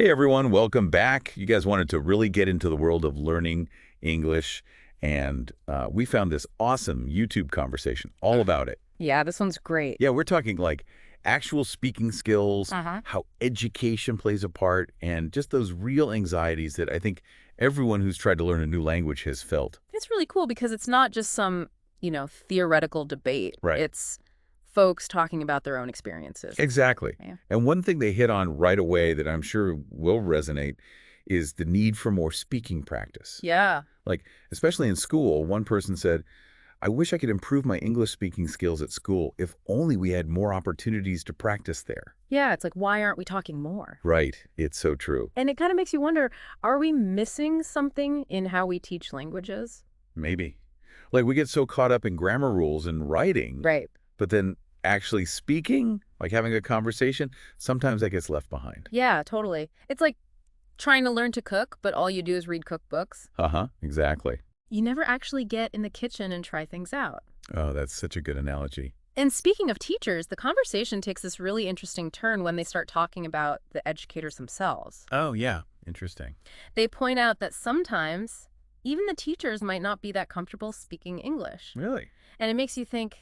Hey everyone, welcome back. You guys wanted to really get into the world of learning English, and we found this awesome YouTube conversation all about it. Yeah, this one's great. Yeah, we're talking like actual speaking skills, Uh-huh. how education plays a part, and just those real anxieties that I think everyone who's tried to learn a new language has felt. It's really cool because it's not just some, theoretical debate. Right. It's folks talking about their own experiences. Exactly. Yeah. And one thing they hit on right away that I'm sure will resonate is the need for more speaking practice. Yeah. Like, especially in school, one person said, I wish I could improve my English speaking skills at school if only we had more opportunities to practice there. Yeah, it's like, why aren't we talking more? Right. It's so true. And it kind of makes you wonder, are we missing something in how we teach languages? Maybe. Like we get so caught up in grammar rules and writing, Right. but then actually speaking, like having a conversation, sometimes that gets left behind. Yeah, totally. It's like trying to learn to cook, but all you do is read cookbooks. Uh-huh. Exactly. You never actually get in the kitchen and try things out. Oh, that's such a good analogy. And speaking of teachers, the conversation takes this really interesting turn when they start talking about the educators themselves. Oh, yeah. Interesting. They point out that sometimes even the teachers might not be that comfortable speaking English. Really? And it makes you think,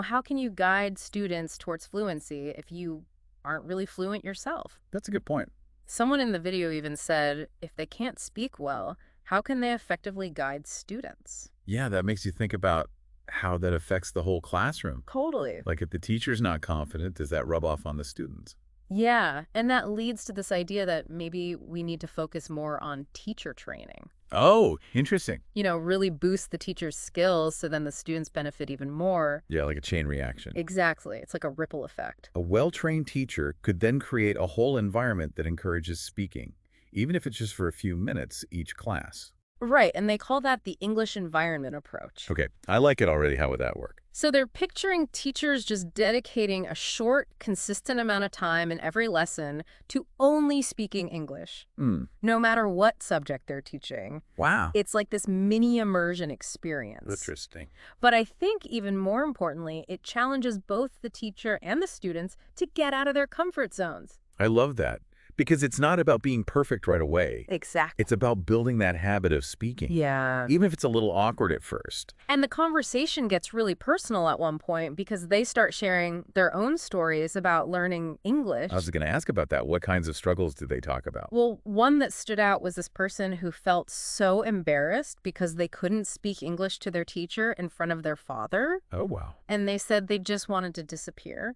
how can you guide students towards fluency if you aren't really fluent yourself? That's a good point. Someone in the video even said, if they can't speak well, how can they effectively guide students? Yeah, that makes you think about how that affects the whole classroom. Totally. Like if the teacher's not confident, does that rub off on the students? Yeah, and that leads to this idea that maybe we need to focus more on teacher training. Oh, interesting. Really boost the teacher's skills so then the students benefit even more. Yeah, like a chain reaction. Exactly. It's like a ripple effect. A well-trained teacher could then create a whole environment that encourages speaking, even if it's just for a few minutes each class. Right, and they call that the English environment approach. Okay, I like it already. How would that work? So they're picturing teachers just dedicating a short, consistent amount of time in every lesson to only speaking English, Hmm. no matter what subject they're teaching. Wow. It's like this mini immersion experience. Interesting. But I think even more importantly, it challenges both the teacher and the students to get out of their comfort zones. I love that because it's not about being perfect right away. Exactly. It's about building that habit of speaking, Yeah. even if it's a little awkward at first. And the conversation gets really personal at one point because they start sharing their own stories about learning English. I was going to ask about that. What kinds of struggles did they talk about? Well, one that stood out was this person who felt so embarrassed because they couldn't speak English to their teacher in front of their father. Oh, wow. And they said they just wanted to disappear.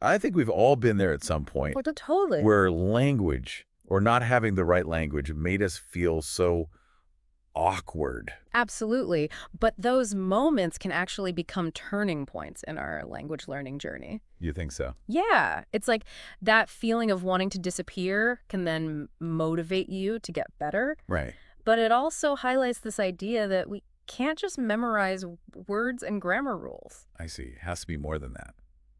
I think we've all been there at some point Totally. where language or not having the right language made us feel so awkward. Absolutely. But those moments can actually become turning points in our language learning journey. You think so? Yeah. It's like that feeling of wanting to disappear can then motivate you to get better. Right. But it also highlights this idea that we can't just memorize words and grammar rules. I see. It has to be more than that.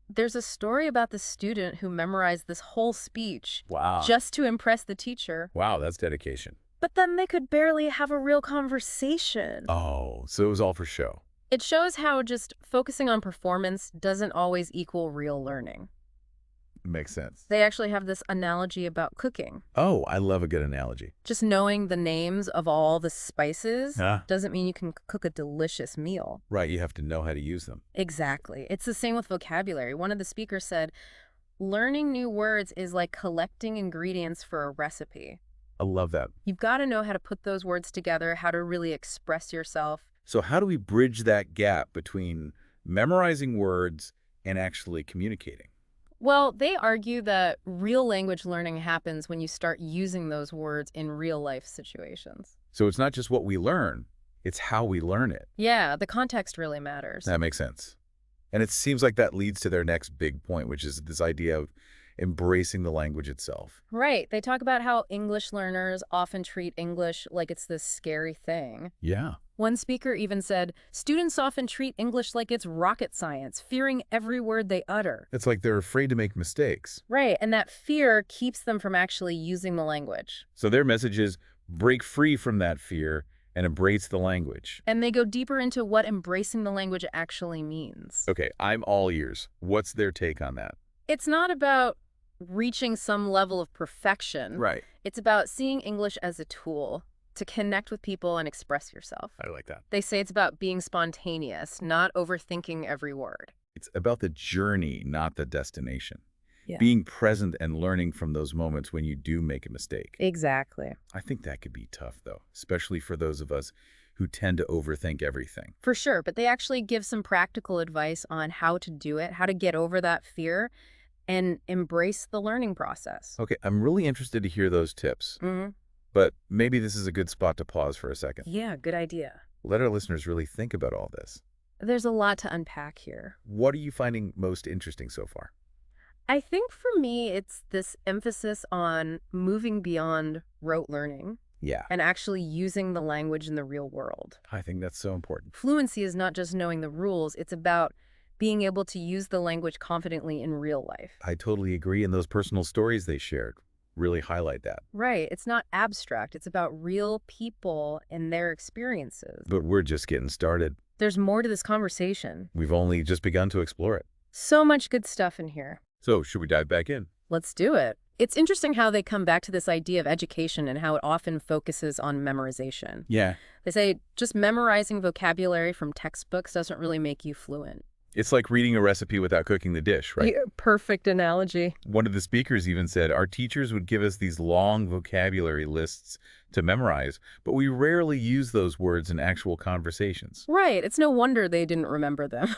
There's a story about the student who memorized this whole speech Wow. just to impress the teacher. Wow, that's dedication. But then they could barely have a real conversation. Oh, so it was all for show. It shows how just focusing on performance doesn't always equal real learning. Makes sense. They actually have this analogy about cooking. Oh, I love a good analogy. Just knowing the names of all the spices Huh? doesn't mean you can cook a delicious meal. Right, you have to know how to use them. Exactly. It's the same with vocabulary. One of the speakers said, learning new words is like collecting ingredients for a recipe. I love that. You've got to know how to put those words together, how to really express yourself. So how do we bridge that gap between memorizing words and actually communicating? Well, they argue that real language learning happens when you start using those words in real life situations. So it's not just what we learn, it's how we learn it. Yeah, the context really matters. That makes sense. And it seems like that leads to their next big point, which is this idea of embracing the language itself. Right. They talk about how English learners often treat English like it's this scary thing. Yeah. One speaker even said, students often treat English like it's rocket science, fearing every word they utter. It's like they're afraid to make mistakes. Right, and that fear keeps them from actually using the language. So their message is break free from that fear and embrace the language. And they go deeper into what embracing the language actually means. Okay, I'm all ears. What's their take on that? It's not about reaching some level of perfection. Right. It's about seeing English as a tool to connect with people and express yourself. I like that. They say it's about being spontaneous, not overthinking every word. It's about the journey, not the destination. Yeah. Being present and learning from those moments when you do make a mistake. Exactly. I think that could be tough, though, especially for those of us who tend to overthink everything. For sure, but they actually give some practical advice on how to do it, how to get over that fear and embrace the learning process. Okay, I'm really interested to hear those tips, but maybe this is a good spot to pause for a second. Yeah, good idea. Let our listeners really think about all this. There's a lot to unpack here. What are you finding most interesting so far? I think for me, it's this emphasis on moving beyond rote learning Yeah, and actually using the language in the real world. I think that's so important. Fluency is not just knowing the rules, it's about being able to use the language confidently in real life. I totally agree, and those personal stories they shared really highlight that. Right, it's not abstract, it's about real people and their experiences. But we're just getting started. There's more to this conversation. We've only just begun to explore it. So much good stuff in here. So, should we dive back in? Let's do it. It's interesting how they come back to this idea of education and how it often focuses on memorization. Yeah. They say just memorizing vocabulary from textbooks doesn't really make you fluent. It's like reading a recipe without cooking the dish, right? Yeah, perfect analogy. One of the speakers even said our teachers would give us these long vocabulary lists to memorize, but we rarely use those words in actual conversations. Right. It's no wonder they didn't remember them.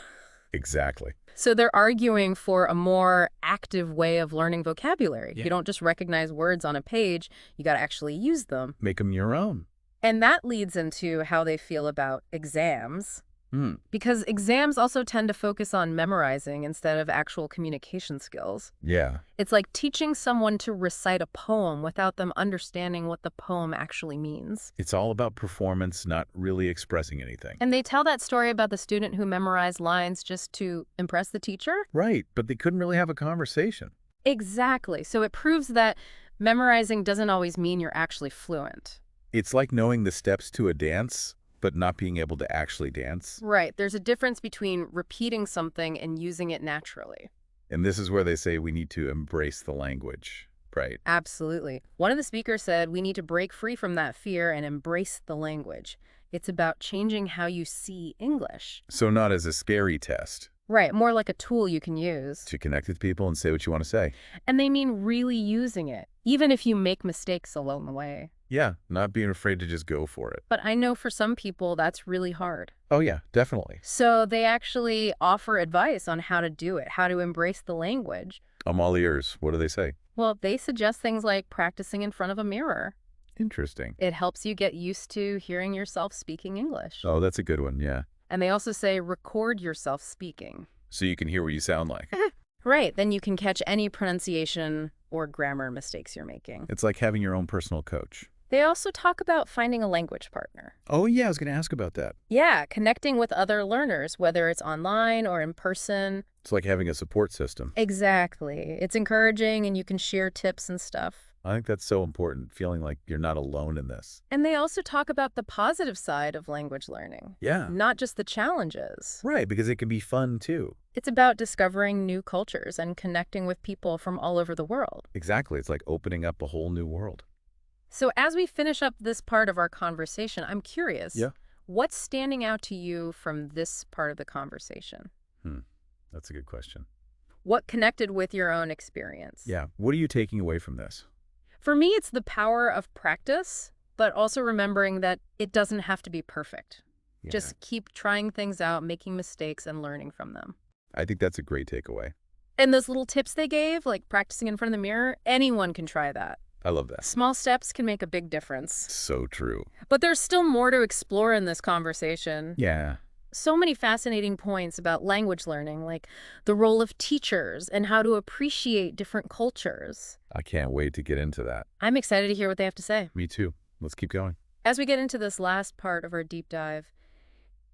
Exactly. So they're arguing for a more active way of learning vocabulary. Yeah. You don't just recognize words on a page, you got to actually use them. Make them your own. And that leads into how they feel about exams. Hmm. Because exams also tend to focus on memorizing instead of actual communication skills. Yeah. It's like teaching someone to recite a poem without them understanding what the poem actually means. It's all about performance, not really expressing anything. And they tell that story about the student who memorized lines just to impress the teacher? Right, but they couldn't really have a conversation. Exactly. So it proves that memorizing doesn't always mean you're actually fluent. It's like knowing the steps to a dance, but not being able to actually dance. Right. There's a difference between repeating something and using it naturally. And this is where they say we need to embrace the language, right? Absolutely. One of the speakers said we need to break free from that fear and embrace the language. It's about changing how you see English. So not as a scary test Right, more like a tool you can use. to connect with people and say what you want to say. And they mean really using it, even if you make mistakes along the way. Yeah, not being afraid to just go for it. But I know for some people that's really hard. Oh yeah, definitely. So they actually offer advice on how to do it, how to embrace the language. I'm all ears. What do they say? Well, they suggest things like practicing in front of a mirror. Interesting. It helps you get used to hearing yourself speaking English. Oh, that's a good one, yeah. And they also say record yourself speaking. So you can hear what you sound like. Right, then you can catch any pronunciation or grammar mistakes you're making. It's like having your own personal coach. They also talk about finding a language partner. Oh yeah, I was going to ask about that. Yeah, connecting with other learners, whether it's online or in person. It's like having a support system. Exactly. It's encouraging and you can share tips and stuff. I think that's so important, feeling like you're not alone in this. And they also talk about the positive side of language learning, Yeah. not just the challenges. Right, because it can be fun too. It's about discovering new cultures and connecting with people from all over the world. Exactly. It's like opening up a whole new world. So as we finish up this part of our conversation, I'm curious. Yeah. What's standing out to you from this part of the conversation? That's a good question. What connected with your own experience? Yeah. What are you taking away from this? For me, it's the power of practice, but also remembering that it doesn't have to be perfect. Yeah. Just keep trying things out, making mistakes, and learning from them. I think that's a great takeaway. And those little tips they gave, like practicing in front of the mirror, anyone can try that. I love that. Small steps can make a big difference. So true. But there's still more to explore in this conversation. Yeah. So many fascinating points about language learning, like the role of teachers and how to appreciate different cultures. I can't wait to get into that. I'm excited to hear what they have to say. Me too. Let's keep going. As we get into this last part of our deep dive,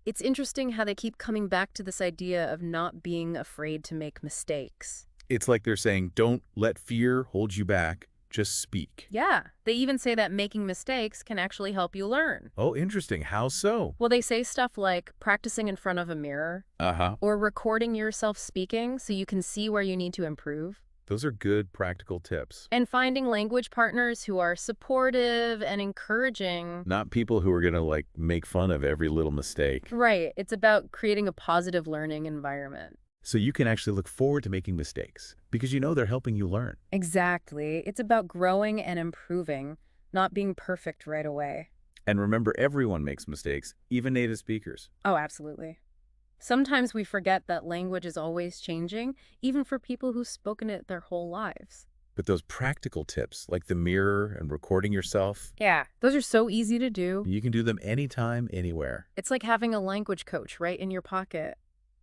it's interesting how they keep coming back to this idea of not being afraid to make mistakes. It's like they're saying, don't let fear hold you back. Just speak. Yeah, they even say that making mistakes can actually help you learn. Oh, interesting. How so? Well, they say stuff like practicing in front of a mirror Uh-huh. or recording yourself speaking so you can see where you need to improve. Those are good practical tips. And finding language partners who are supportive and encouraging. Not people who are going to like make fun of every little mistake. Right. It's about creating a positive learning environment. So you can actually look forward to making mistakes because you know they're helping you learn. Exactly. It's about growing and improving, not being perfect right away. And remember, everyone makes mistakes, even native speakers. Oh, absolutely. Sometimes we forget that language is always changing, even for people who've spoken it their whole lives. But those practical tips, like the mirror and recording yourself, Yeah, those are so easy to do. you can do them anytime, anywhere. It's like having a language coach right in your pocket.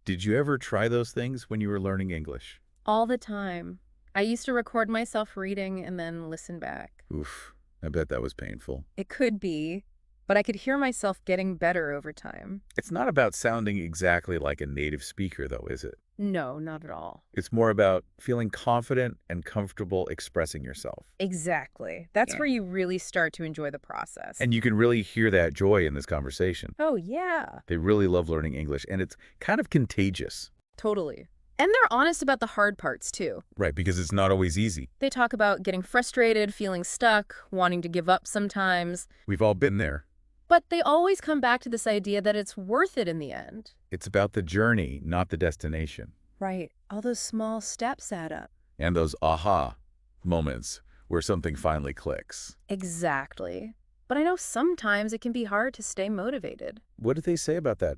Did you ever try those things when you were learning English? All the time. I used to record myself reading and then listen back. Oof, I bet that was painful. It could be, but I could hear myself getting better over time. It's not about sounding exactly like a native speaker, though, is it? No, not at all. It's more about feeling confident and comfortable expressing yourself. Exactly. That's Yeah. where you really start to enjoy the process. And you can really hear that joy in this conversation. Oh, yeah. They really love learning English, and it's kind of contagious. Totally. And they're honest about the hard parts, too. Right, because it's not always easy. They talk about getting frustrated, feeling stuck, wanting to give up sometimes. We've all been there. But they always come back to this idea that it's worth it in the end. It's about the journey, not the destination. Right. All those small steps add up. And those aha moments where something finally clicks. Exactly. But I know sometimes it can be hard to stay motivated. What did they say about that?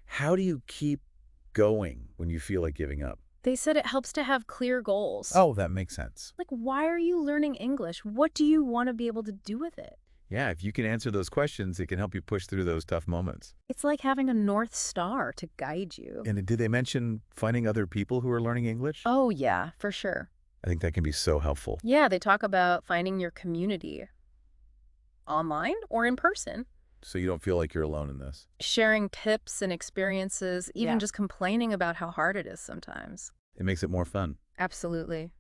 How do you keep going when you feel like giving up? They said it helps to have clear goals. Oh, that makes sense. Like, why are you learning English? What do you want to be able to do with it? Yeah, if you can answer those questions, it can help you push through those tough moments. It's like having a North Star to guide you. And did they mention finding other people who are learning English? Oh, yeah, for sure. I think that can be so helpful. Yeah, they talk about finding your community online or in person. So you don't feel like you're alone in this. Sharing tips and experiences, even Yeah. just complaining about how hard it is sometimes. It makes it more fun. Absolutely.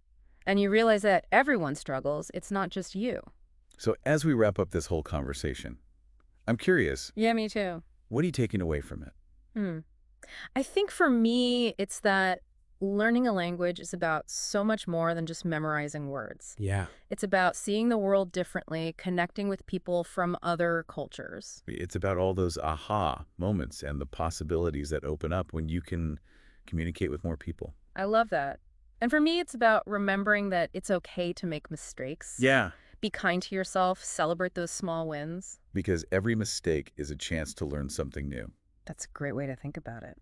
And you realize that everyone struggles. It's not just you. So as we wrap up this whole conversation, I'm curious, Yeah, me too. what are you taking away from it? I think for me, it's that learning a language is about so much more than just memorizing words. Yeah. It's about seeing the world differently, connecting with people from other cultures. It's about all those aha moments and the possibilities that open up when you can communicate with more people. I love that. And for me, it's about remembering that it's okay to make mistakes. Yeah. Be kind to yourself, celebrate those small wins. Because every mistake is a chance to learn something new. That's a great way to think about it.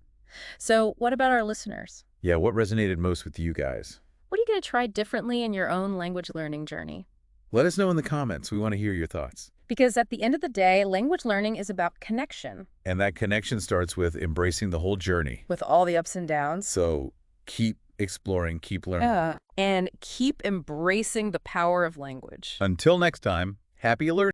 So what about our listeners? Yeah, what resonated most with you guys? What are you going to try differently in your own language learning journey? Let us know in the comments. We want to hear your thoughts. Because at the end of the day, language learning is about connection. And that connection starts with embracing the whole journey. With all the ups and downs. So keep exploring, keep learning. And keep embracing the power of language. Until next time, happy learning.